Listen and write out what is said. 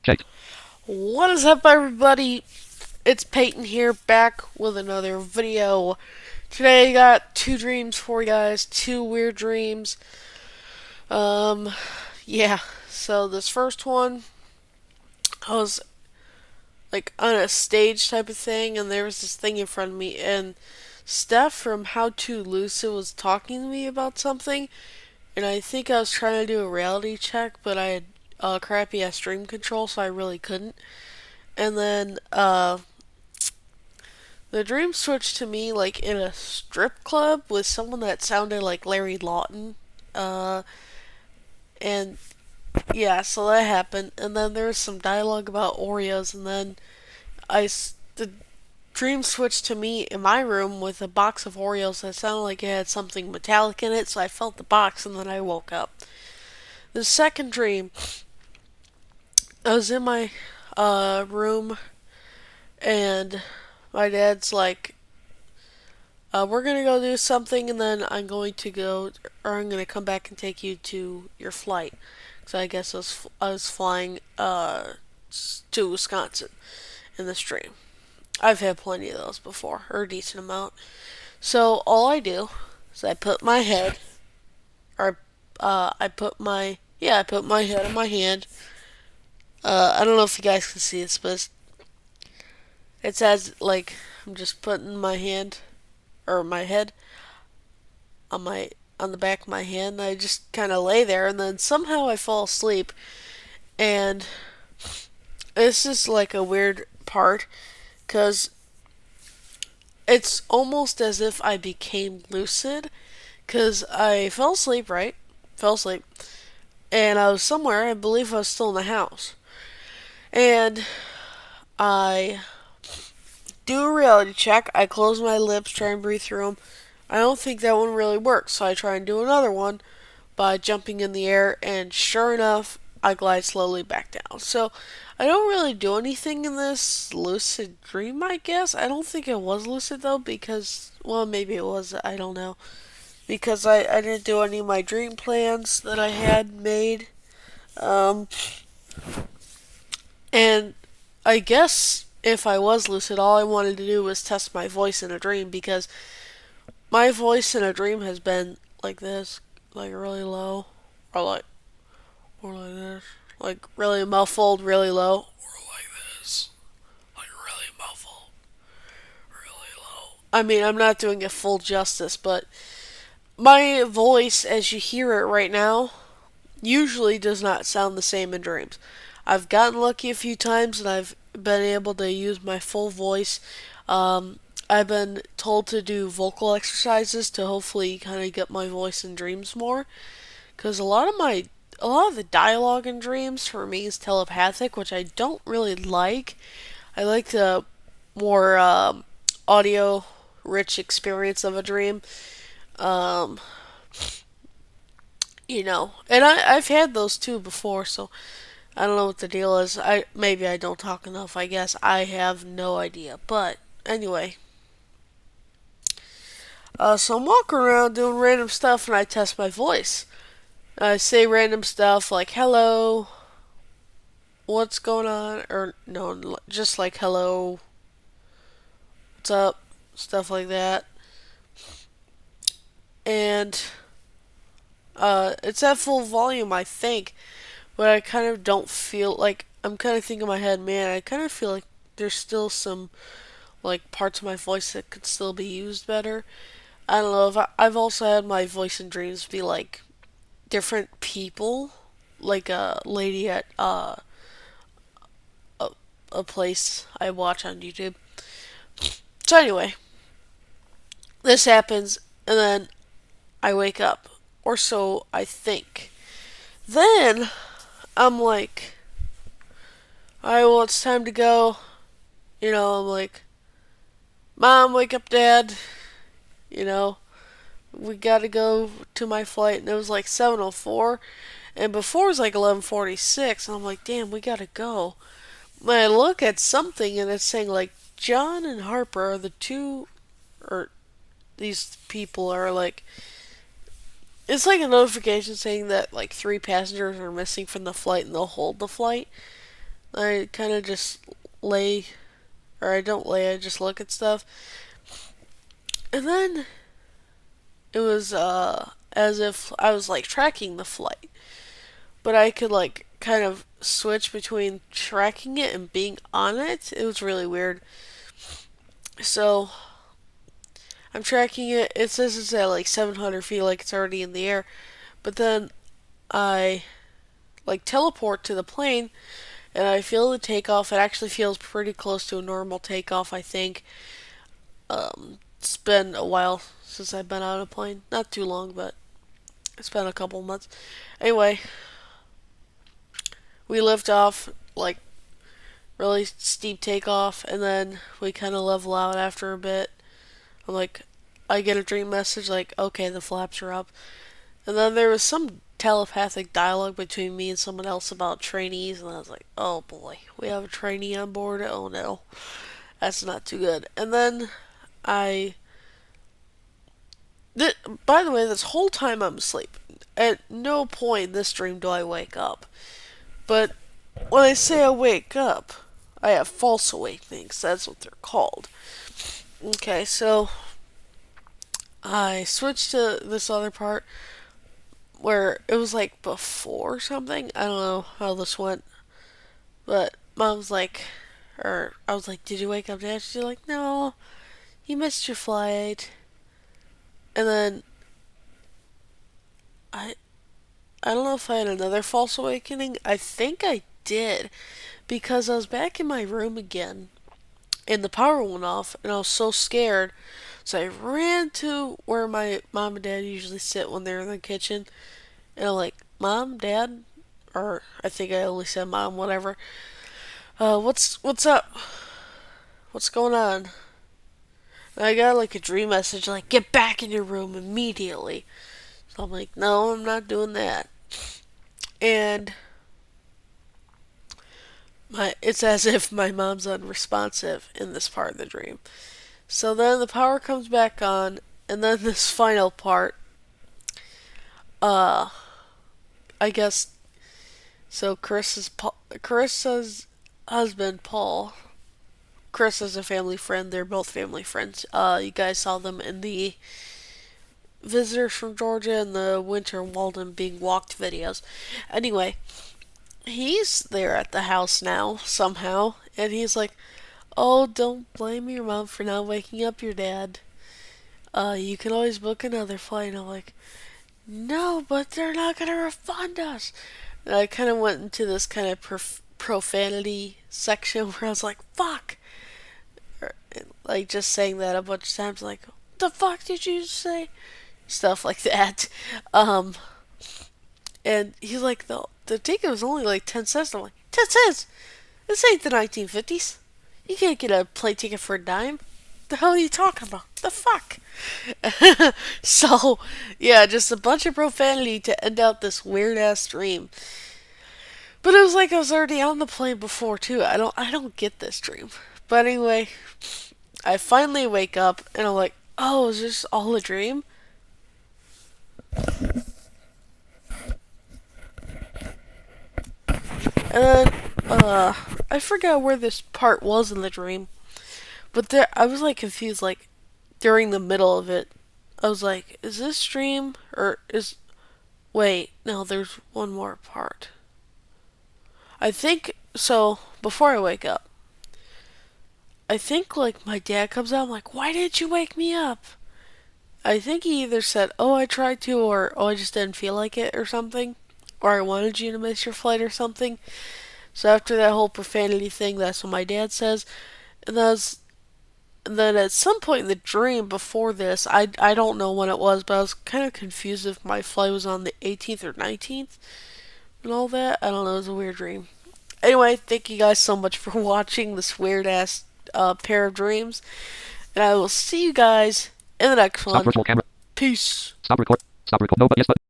Checked. What is up, everybody? It's Peyton here, back with another video. Today, I got two dreams for you guys, two weird dreams. Um, yeah. So this first one, I was like on a stage type of thing, and there was this thing in front of me, and Steph from How to Lucid was talking to me about something, and I think I was trying to do a reality check, but I had crappy ass stream control, so I really couldn't. And then the dream switched to me like in a strip club with someone that sounded like Larry Lawton. Uh, and yeah, so that happened. And then there was some dialogue about Oreos, and then the dream switched to me in my room with a box of Oreos that sounded like it had something metallic in it, so I felt the box and then I woke up. The second dream, I was in my room and my dad's like, we're gonna go do something, and then I'm going to go, or I'm gonna come back and take you to your flight. So I guess I was flying to Wisconsin in the stream. I've had plenty of those before, or a decent amount. So all I do is I put my head, or I put my I put my head in my hand. I don't know if you guys can see this, but it says like I'm just putting my hand or my head on my on the back of my hand. And I just kind of lay there, and then somehow I fall asleep. And this is like a weird part because it's almost as if I became lucid because I fell asleep. Right, fell asleep, and I was somewhere. I believe I was still in the house, and I do a reality check. I close my lips, try and breathe through them. I don't think that one really works, so I try and do another one by jumping in the air, and sure enough, I glide slowly back down. So I don't really do anything in this lucid dream, I guess. I don't think it was lucid though, because, well, maybe it was, I don't know. Because I didn't do any of my dream plans that I had made. Um, and I guess if I was lucid, all I wanted to do was test my voice in a dream, because my voice in a dream has been like this, like really low, or like this. Like really muffled, really low. Or like this. Like really muffled, really low. I mean, I'm not doing it full justice, but my voice, as you hear it right now, usually does not sound the same in dreams. I've gotten lucky a few times and I've been able to use my full voice. I've been told to do vocal exercises to hopefully kind of get my voice in dreams more. Because a lot of the dialogue in dreams for me is telepathic, which I don't really like. I like the more audio rich experience of a dream. Um, and I've had those too before, so I don't know what the deal is. I maybe I don't talk enough. I guess I have no idea. But anyway, so I'm walking around doing random stuff, and I test my voice. I say random stuff like "hello," "what's going on," or no, just like "hello," "what's up," stuff like that. And it's at full volume, I think, but I kind of don't feel like I'm kind of thinking in my head, man. I kind of feel like there's still some like parts of my voice that could still be used better. I don't know if I've also had my voice in dreams be like different people, like a lady at a, a place I watch on YouTube. So anyway, this happens, and then I wake up, or so I think. Then I'm like, alright, well, it's time to go. I'm like, Mom, wake up, Dad. You know, we gotta go to my flight. And it was like 7:04. And before it was like 11:46. And I'm like, damn, we gotta go. And I look at something and it's saying like, John and Harper are the two, or these people are like, it's like a notification saying that like three passengers are missing from the flight and they'll hold the flight. I kind of just lay, or I don't lay, I just look at stuff. And then it was as if I was like tracking the flight, but I could like kind of switch between tracking it and being on it. It was really weird. So I'm tracking it. It says it's at like 700 feet, like it's already in the air. But then I like teleport to the plane and I feel the takeoff. It actually feels pretty close to a normal takeoff, I think. It's been a while since I've been on a plane. Not too long, but it's been a couple months. Anyway, we lift off, like really steep takeoff, and then we kind of level out after a bit. I'm like, I get a dream message like, okay, the flaps are up. And then there was some telepathic dialogue between me and someone else about trainees, and I was like, oh boy, we have a trainee on board. Oh no, that's not too good. And then I, by the way, this whole time I'm asleep. At no point in this dream do I wake up. But when I say I wake up, I have false awakenings. That's what they're called. Okay, so I switched to this other part where it was like before something. I don't know how this went, but mom's like, or I was like, "Did you wake up, Dad?" She's like, "No, you missed your flight." And then I I don't know if I had another false awakening. I think I did because I was back in my room again and the power went off and I was so scared. So I ran to where my mom and dad usually sit when they're in the kitchen and I'm like, "Mom, Dad," or I think I only said mom, whatever. What's up? What's going on? And I got like a dream message like, "Get back in your room immediately." So I'm like, "No, I'm not doing that." And it's as if my mom's unresponsive in this part of the dream. So then the power comes back on, and then this final part, uh, I guess. So Carissa's husband Paul. Chris is a family friend. They're both family friends. You guys saw them in the Visitors from Georgia and the Winter Walden Being Walked videos. Anyway, he's there at the house now somehow, and he's like, "Oh, don't blame your mom for not waking up your dad. You can always book another flight." And I'm like, "No, but they're not gonna refund us." And I kind of went into this kind of profanity section where I was like, "Fuck," or, like just saying that a bunch of times, like, "What the fuck did you say?" Stuff like that. Um, and he's like, the ticket was only like 10 cents. I'm like, 10 cents? This ain't the 1950s. You can't get a plane ticket for a dime. The hell are you talking about? The fuck? So, yeah, just a bunch of profanity to end out this weird ass dream. But it was like I was already on the plane before too. I don't get this dream. But anyway, I finally wake up and I'm like, oh, is this all a dream? And then I forgot where this part was in the dream. But there I was like confused like during the middle of it. I was like, is this dream or is wait, no, there's one more part. I think so before I wake up. I think like my dad comes out. I'm like, why didn't you wake me up? I think he either said, "Oh, I tried to," or "Oh, I just didn't feel like it," or something, or "I wanted you to miss your flight," or something. So after that whole profanity thing, that's what my dad says. And then at some point in the dream before this, I don't know when it was, but I was kind of confused if my flight was on the 18th or 19th and all that. I don't know. It was a weird dream. Anyway, thank you guys so much for watching this weird ass pair of dreams, and I will see you guys in the next Stop one. virtual camera. Peace. Stop record. Stop record. No, but yes, but.